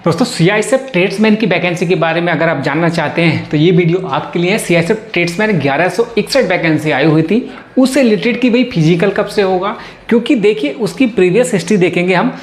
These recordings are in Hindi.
दोस्तों सीआईएसएफ ट्रेड्समैन की वैकेंसी के बारे में अगर आप जानना चाहते हैं तो ये वीडियो आपके लिए है। सीआईएसएफ ट्रेड्समैन 1161 वैकेंसी आई हुई थी, उससे रिलेटेड कि भाई फिजिकल कब से होगा, क्योंकि देखिए उसकी प्रीवियस हिस्ट्री देखेंगे हम,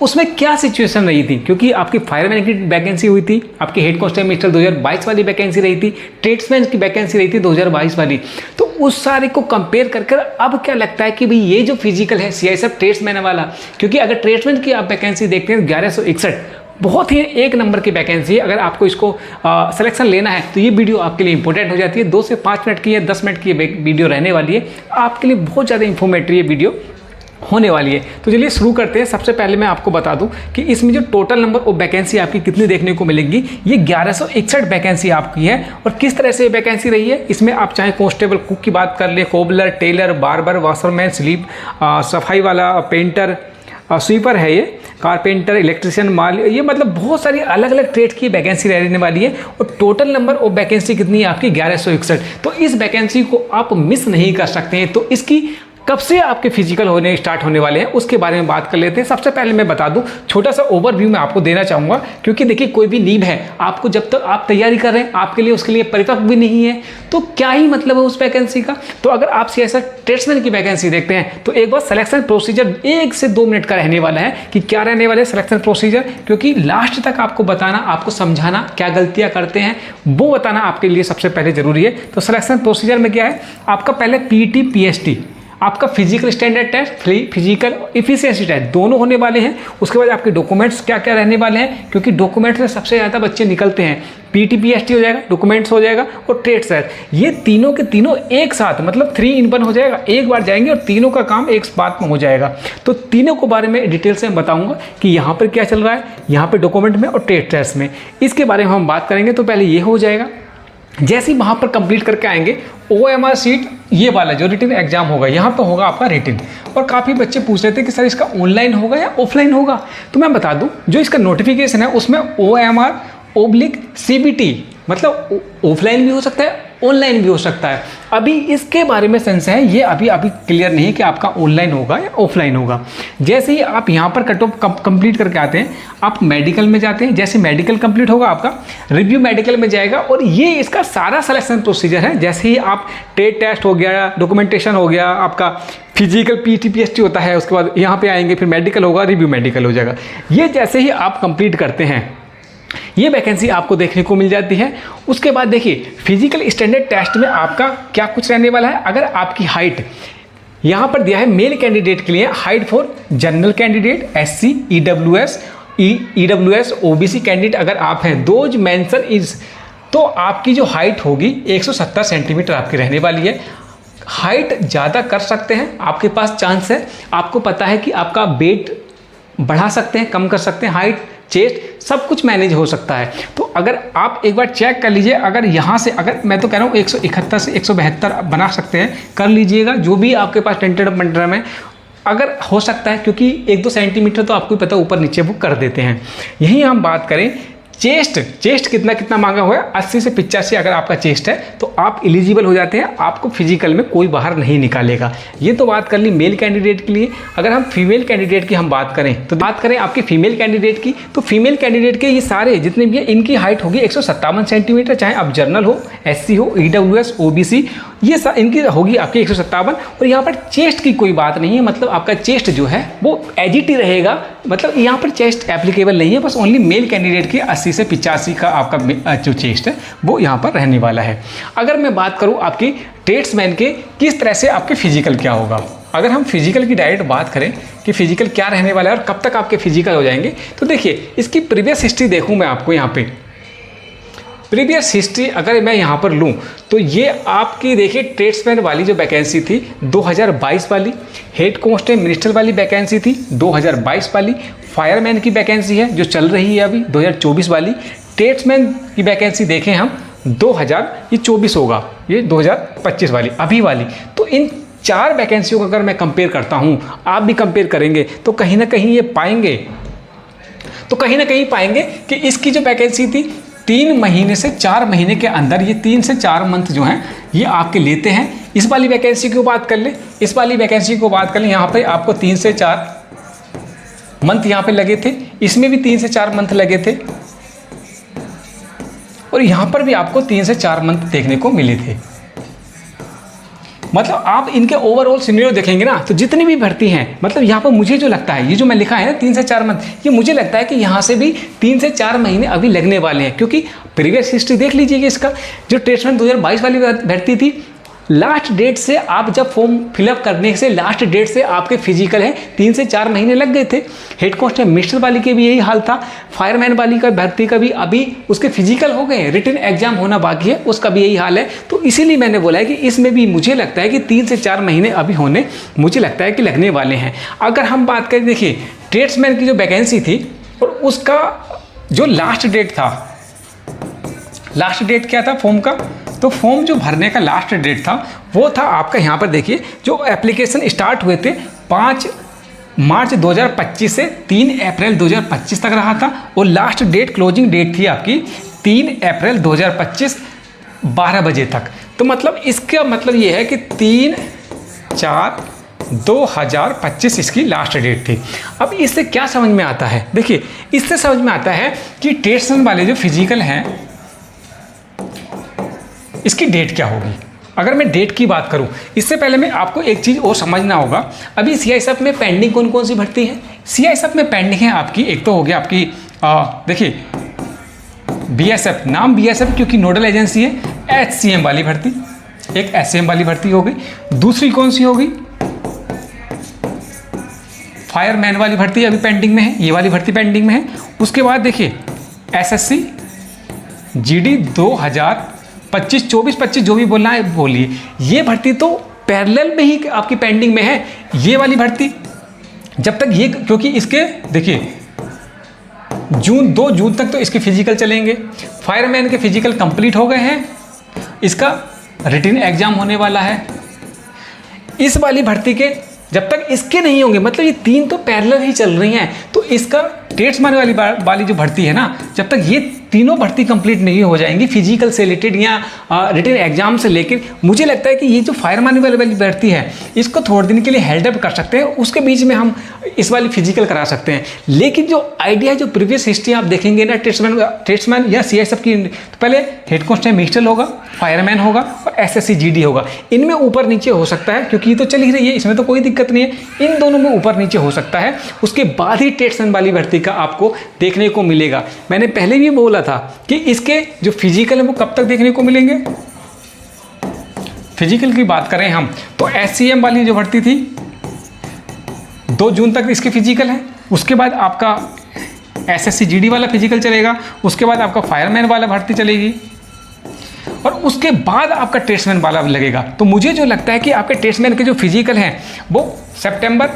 उसमें क्या सिचुएशन रही थी। क्योंकि आपकी फायरमैन की वैकेंसी हुई थी, आपकी हेड कांस्टेबल 2022 वाली वैकेंसी रही थी, ट्रेड्समैन की वैकेंसी रही थी 2022 वाली। तो उस सारे को कंपेयर करके अब क्या लगता है कि भाई ये जो फिजिकल है सीआईएसएफ ट्रेड्समैन वाला, क्योंकि अगर ट्रेड्समैन की आप वैकेंसी देखते हैं 1161 बहुत ही एक नंबर की वैकेंसी है। अगर आपको इसको सिलेक्शन लेना है तो ये वीडियो आपके लिए इंपॉर्टेंट हो जाती है। 2 से 5 मिनट की या 10 मिनट की वीडियो रहने वाली है, आपके लिए बहुत ज़्यादा इंफॉर्मेटिव ये वीडियो होने वाली है। तो चलिए शुरू करते हैं। सबसे पहले मैं आपको बता दूं कि इसमें जो टोटल नंबर ऑफ वैकेंसी आपकी कितनी देखने को मिलेगी, ये 1161 वैकेंसी आपकी है। और किस तरह से ये वैकेंसी रही है, इसमें आप चाहे कांस्टेबल कुक की बात कर ले, कोबलर, टेलर, बार्बर, वाशरमैन, स्लीप सफाई वाला, पेंटर, स्वीपर है, ये कारपेंटर, इलेक्ट्रिशियन, माल, ये मतलब बहुत सारी अलग अलग ट्रेड की वैकेंसी रहने वाली है। और टोटल नंबर ऑफ वैकेंसी कितनी है आपकी 1161। तो इस वैकेंसी को आप मिस नहीं कर सकते हैं। तो इसकी कब से आपके फिजिकल होने स्टार्ट होने वाले हैं उसके बारे में बात कर लेते हैं। सबसे पहले मैं बता दूं, छोटा सा ओवरव्यू मैं आपको देना चाहूँगा, क्योंकि देखिए कोई भी नींव है आपको, जब तक आप तैयारी कर रहे हैं आपके लिए उसके लिए परिपक्व भी नहीं है तो क्या ही मतलब है उस वैकेंसी का। तो अगर आप सीआईएसएफ ट्रेड्समैन की वैकेंसी देखते हैं तो एक बार सिलेक्शन प्रोसीजर 1 से 2 मिनट का रहने वाला है कि क्या रहने वाले सिलेक्शन प्रोसीजर, क्योंकि लास्ट तक आपको बताना, आपको समझाना, क्या गलतियाँ करते हैं वो बताना आपके लिए सबसे पहले जरूरी है। तो सिलेक्शन प्रोसीजर में क्या है, आपका पहले पीटी पीएसटी, आपका physical standard test, physical efficiency test दोनों होने वाले हैं। उसके बाद आपके डॉक्यूमेंट्स क्या क्या रहने वाले हैं, क्योंकि डॉक्यूमेंट्स में सबसे ज़्यादा बच्चे निकलते हैं। पीटी पीएसटी हो जाएगा, डॉक्यूमेंट्स हो जाएगा और ट्रेड टेस्ट, ये तीनों के तीनों एक साथ मतलब 3 in 1 हो जाएगा। एक बार जाएंगे और तीनों का काम एक बात में हो जाएगा। तो तीनों के बारे में डिटेल से मैं बताऊंगा कि यहाँ पर क्या चल रहा है, यहाँ पर डॉक्यूमेंट में और ट्रेड टेस्ट में, इसके बारे में हम बात करेंगे। तो पहले ये हो जाएगा, जैसे ही वहाँ पर कंप्लीट करके आएंगे OMR सीट, ये वाला जो रिटन एग्जाम होगा यहाँ पर होगा आपका रिटन। और काफ़ी बच्चे पूछ रहे थे कि सर इसका ऑनलाइन होगा या ऑफलाइन होगा, तो मैं बता दूं जो इसका नोटिफिकेशन है उसमें OMR/CBT मतलब ऑफलाइन भी हो सकता है, ऑनलाइन भी हो सकता है। अभी इसके बारे में संशय है, ये अभी क्लियर नहीं है कि आपका ऑनलाइन होगा या ऑफलाइन होगा। जैसे ही आप यहाँ पर कट ऑफ कंप्लीट करके आते हैं, आप मेडिकल में जाते हैं, जैसे मेडिकल कंप्लीट होगा आपका रिव्यू मेडिकल में जाएगा और ये इसका सारा सिलेक्शन प्रोसीजर है। जैसे ही आप ट्रेड टेस्ट हो गया, डॉक्यूमेंटेशन हो गया, आपका फिजिकल पीटी पीएसटी होता है, उसके बाद यहाँ पे आएंगे, फिर मेडिकल होगा, रिव्यू मेडिकल हो जाएगा। ये जैसे ही आप कंप्लीट करते हैं ये वैकेंसी आपको देखने को मिल जाती है। उसके बाद देखिए फिजिकल स्टैंडर्ड टेस्ट में आपका क्या कुछ रहने वाला है। अगर आपकी हाइट यहाँ पर दिया है मेल कैंडिडेट के लिए, height for general candidate, SC, EWS OBC candidate अगर आप हैं, दोज मेंशन इज, तो आपकी जो हाइट होगी 170 सेंटीमीटर आपकी रहने वाली है। हाइट ज़्यादा कर सकते हैं, आपके पास चांस है। आपको पता है कि आपका वेट बढ़ा सकते हैं, कम कर सकते हैं, हाइट, चेस्ट सब कुछ मैनेज हो सकता है। तो अगर आप एक बार चेक कर लीजिए, अगर यहाँ से, अगर मैं तो कह रहा हूँ 171 से 172 बना सकते हैं, कर लीजिएगा जो भी आपके पास टेंटेड मंडरम है, अगर हो सकता है, क्योंकि 1-2 सेंटीमीटर तो आपको पता ऊपर नीचे वो कर देते हैं। यहीं हम बात करें चेस्ट कितना मांगा हुआ है, 80 से 85 अगर आपका चेस्ट है तो आप एलिजिबल हो जाते हैं, आपको फिजिकल में कोई बाहर नहीं निकालेगा। ये तो बात कर ली मेल कैंडिडेट के लिए। अगर हम फीमेल कैंडिडेट की हम बात करें तो बात करें आपकी फीमेल कैंडिडेट की, तो फीमेल कैंडिडेट के ये सारे जितने भी हैं इनकी हाइट होगी 157 सेंटीमीटर, चाहे आप जनरल हो, SC हो, EWS OBC, ये इनकी होगी आपकी 157। और यहाँ पर चेस्ट की कोई बात नहीं है, मतलब आपका चेस्ट जो है वो एजिटी रहेगा, मतलब यहाँ पर चेस्ट एप्लीकेबल नहीं है, बस ओनली मेल कैंडिडेट की 80 से 85 का आपका जो चेस्ट है वो यहाँ पर रहने वाला है। अगर मैं बात करूँ आपकी ट्रेड्समैन के किस तरह से आपके फिजिकल क्या होगा, अगर हम फिजिकल की डायरेक्ट बात करें कि फिजिकल क्या रहने वाला है और कब तक आपके फिजिकल हो जाएंगे, तो देखिए इसकी प्रीवियस हिस्ट्री देखूँ मैं आपको यहाँ पे, प्रीवियस हिस्ट्री अगर मैं यहाँ पर लूँ तो ये आपकी देखिए ट्रेड्समैन वाली जो वैकेंसी थी 2022 वाली, हेड कांस्टेबल मिनिस्टर वाली वैकेंसी थी 2022 वाली, फायरमैन की वैकेंसी है जो चल रही है अभी 2024 वाली, ट्रेड्समैन की वैकेंसी देखें हम 2024 होगा, ये 2025 वाली अभी वाली। तो इन 4 वैकेंसियों को अगर मैं कंपेयर करता हूँ, आप भी कंपेयर करेंगे तो कहीं ना कहीं ये पाएंगे, तो कहीं ना कहीं पाएंगे कि इसकी जो वैकेंसी थी 3 महीने से 4 महीने के अंदर, ये 3 से 4 मंथ जो हैं ये आपके लेते हैं। इस वाली वैकेंसी की बात कर ले, इस वाली वैकेंसी को बात कर ले, यहाँ पे आपको 3 से 4 मंथ यहाँ पे लगे थे। इसमें भी 3 से 4 मंथ लगे थे और यहाँ पर भी आपको 3 से 4 मंथ देखने को मिले थे। मतलब आप इनके ओवरऑल सिनेरियो देखेंगे ना, तो जितनी भी भर्ती हैं, मतलब यहाँ पर मुझे जो लगता है, ये जो मैं लिखा है ना 3 से 4 मंथ, ये मुझे लगता है कि यहाँ से भी 3 से 4 महीने अभी लगने वाले हैं। क्योंकि प्रीवियस हिस्ट्री देख लीजिएगा, इसका जो ट्रेड्समैन 2022 वाली भर्ती थी, लास्ट डेट से आप जब फॉर्म फिलअप करने से लास्ट डेट से आपके फिजिकल है 3 से 4 महीने लग गए थे। हेड कांस्टेबल वाली के भी यही हाल था, फायरमैन वाली का भर्ती का भी अभी उसके फिजिकल हो गए हैं, रिटन एग्जाम होना बाकी है, उसका भी यही हाल है। तो इसीलिए मैंने बोला है कि इसमें भी मुझे लगता है कि 3 से 4 महीने अभी होने मुझे लगता है कि लगने वाले हैं। अगर हम बात करें, देखिए ट्रेड्समैन की जो वैकेंसी थी और उसका जो लास्ट डेट था, लास्ट डेट क्या था फॉर्म का, तो फॉर्म जो भरने का लास्ट डेट था वो था आपका, यहाँ पर देखिए जो एप्लीकेशन स्टार्ट हुए थे 5 मार्च 2025 से 3 अप्रैल 2025 तक रहा था और लास्ट डेट क्लोजिंग डेट थी आपकी 3 अप्रैल 2025 12 बजे तक। तो मतलब इसका मतलब ये है कि 3/4/2025 इसकी लास्ट डेट थी। अब इससे क्या समझ में आता है, देखिए इससे समझ में आता है कि ट्रेड्समैन वाले जो फिजिकल हैं इसकी डेट क्या होगी। अगर मैं डेट की बात करूं, इससे पहले मैं आपको एक चीज़ और समझना होगा। अभी सीआईएसएफ में पेंडिंग कौन कौन सी भर्ती है? सीआईएसएफ में पेंडिंग है आपकी, एक तो हो गया आपकी देखिए बीएसएफ, नाम बीएसएफ क्योंकि नोडल एजेंसी है, एचसीएम वाली भर्ती, एक एससीएम वाली भर्ती हो गई। दूसरी कौन सी होगी? फायरमैन वाली भर्ती अभी पेंडिंग में है, ये वाली भर्ती पेंडिंग में है। उसके बाद देखिए एसएससी जीडी 2025 24-25 जो भी बोलना है बोलिए, ये भर्ती तो पैरेलल में ही आपकी पेंडिंग में है। ये वाली भर्ती जब तक ये, क्योंकि इसके देखिए 2 जून तक तो इसके फिजिकल चलेंगे। फायरमैन के फिजिकल कंप्लीट हो गए हैं, इसका रिटन एग्जाम होने वाला है। इस वाली भर्ती के जब तक इसके नहीं होंगे, मतलब ये 3 तो पैरेलल ही चल रही हैं, तो इसका ट्रेड्समैन वाली जो भर्ती है ना, जब तक ये तीनों भर्ती कंप्लीट नहीं हो जाएंगी फिजिकल से रिलेटेड या रिटन एग्जाम से लेकर, मुझे लगता है कि ये जो फायरमैन वाली भर्ती है इसको थोड़े दिन के लिए हेल्ड अप कर सकते हैं, उसके बीच में हम इस वाली फिजिकल करा सकते हैं। लेकिन जो आइडिया, जो प्रीवियस हिस्ट्री आप देखेंगे ना ट्रेड्समैन या सीआईएसएफ की, तो पहले हेड कांस्टेबल मिस्टर होगा, फायरमैन होगा और एसएससी जीडी होगा। इनमें ऊपर नीचे हो सकता है क्योंकि ये तो चल ही रही है, इसमें तो कोई दिक्कत नहीं है, इन दोनों में ऊपर नीचे हो सकता है। उसके बाद ही ट्रेड्समैन वाली भर्ती का आपको देखने को मिलेगा। मैंने पहले भी बोला था कि इसके जो फिजिकल है वो कब तक देखने को मिलेंगे। फिजिकल की बात करें हम तो एचसीएम वाली जो भर्ती थी 2 जून तक इसके फिजिकल है। उसके बाद आपका एसएससी जीडी वाला फिजिकल चलेगा, उसके बाद आपका फायरमैन वाला भर्ती चलेगी और उसके बाद आपका ट्रेड्समैन वाला लगेगा। तो मुझे जो लगता है कि आपके ट्रेड्समैन के जो फिजिकल हैं वो सितंबर,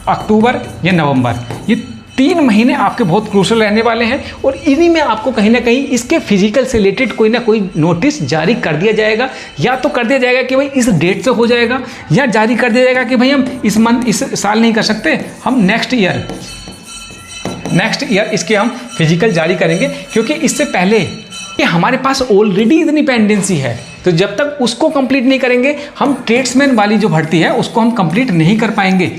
अक्टूबर या नवंबर, ये 3 महीने आपके बहुत क्रूशल रहने वाले हैं और इन्हीं में आपको कहीं ना कहीं इसके फिजिकल से रिलेटेड कोई ना कोई नोटिस जारी कर दिया जाएगा। या तो कर दिया जाएगा कि भाई इस डेट से हो जाएगा, या जारी कर दिया जाएगा कि भाई हम इस साल नहीं कर सकते, हम नेक्स्ट ईयर इसके हम फिजिकल जारी करेंगे। क्योंकि इससे पहले कि हमारे पास ऑलरेडी इतनी पेंडेंसी है, तो जब तक उसको कंप्लीट नहीं करेंगे हम ट्रेड्समैन वाली जो भर्ती है उसको हम कंप्लीट नहीं कर पाएंगे,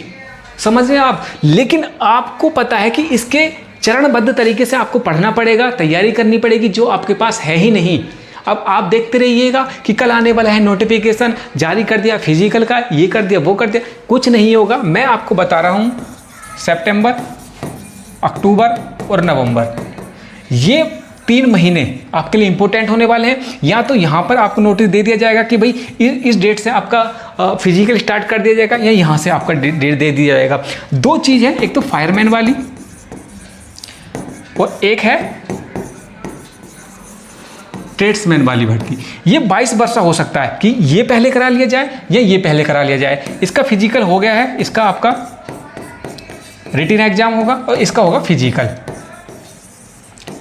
समझ रहे हैं आप। लेकिन आपको पता है कि इसके चरणबद्ध तरीके से आपको पढ़ना पड़ेगा, तैयारी करनी पड़ेगी, जो आपके पास है ही नहीं। अब आप देखते रहिएगा कि कल आने वाला है नोटिफिकेशन, जारी कर दिया फिजिकल का, ये कर दिया वो कर दिया, कुछ नहीं होगा। मैं आपको बता रहा हूँ सितंबर, अक्टूबर और नवंबर, ये 3 महीने आपके लिए इंपॉर्टेंट होने वाले हैं। या तो यहाँ पर आपको नोटिस दे दिया जाएगा कि भाई इस डेट से आपका फिजिकल स्टार्ट कर दिया जाएगा, या यहाँ से आपका डेट दे दिया जाएगा। 2 चीज़ है, एक तो फायरमैन वाली और एक है ट्रेड्समैन वाली भर्ती। ये 22 वर्ष हो सकता है कि ये पहले करा लिया जाए या ये पहले करा लिया जाए। इसका फिजिकल हो गया है, इसका आपका रिटन एग्जाम होगा और इसका होगा फिजिकल,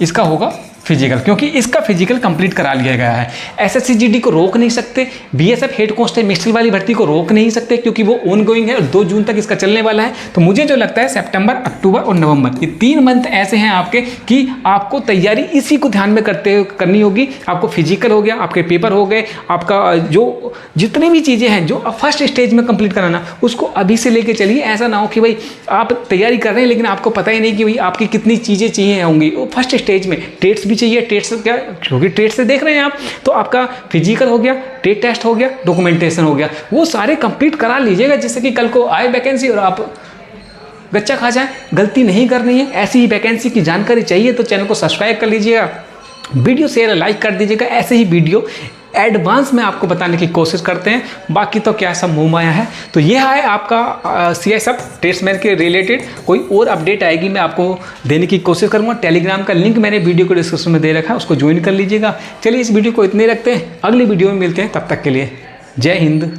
इसका होगा फिजिकल, क्योंकि इसका फिजिकल कंप्लीट करा लिया गया है। एसएससी जीडी को रोक नहीं सकते, बीएसएफ हेड कांस्टेबल वाली भर्ती को रोक नहीं सकते क्योंकि वो ऑन गोइंग है और 2 जून तक इसका चलने वाला है। तो मुझे जो लगता है सितंबर, अक्टूबर और नवंबर, ये 3 मंथ ऐसे हैं आपके कि आपको तैयारी इसी को ध्यान में करनी होगी। आपको फिजिकल हो गया, आपके पेपर हो गए, आपका जो जितनी भी चीज़ें हैं जो फर्स्ट स्टेज में कंप्लीट कराना, उसको अभी से लेके चलिए। ऐसा ना हो कि भाई आप तैयारी कर रहे हैं लेकिन आपको पता ही नहीं कि भाई आपकी कितनी चीज़ें चाहिए होंगी। वो फर्स्ट स्टेज में ट्रेड्स भी चाहिए। ट्रेड्स क्या, क्योंकि ट्रेड से देख रहे हैं आप, तो आपका फिजिकल हो गया, ट्रेड टेस्ट हो गया, डॉक्यूमेंटेशन हो गया, वो सारे कंप्लीट करा लीजिएगा जिससे कि कल को आए वैकेंसी और आप गच्चा खा जाए। गलती नहीं करनी है। ऐसी ही वैकेंसी की जानकारी चाहिए तो चैनल को सब्सक्राइब कर लीजिएगा, वीडियो शेयर लाइक कर दीजिएगा। ऐसे ही वीडियो एडवांस में आपको बताने की कोशिश करते हैं। बाकी तो क्या सब मुंह माया है। तो ये है आपका सीएसएफ ट्रेड्समैन के रिलेटेड। कोई और अपडेट आएगी मैं आपको देने की कोशिश करूंगा। टेलीग्राम का लिंक मैंने वीडियो को डिस्क्रिप्शन में दे रखा है, उसको ज्वाइन कर लीजिएगा। चलिए इस वीडियो को इतने रखते हैं, अगली वीडियो में मिलते हैं। तब तक के लिए जय हिंद।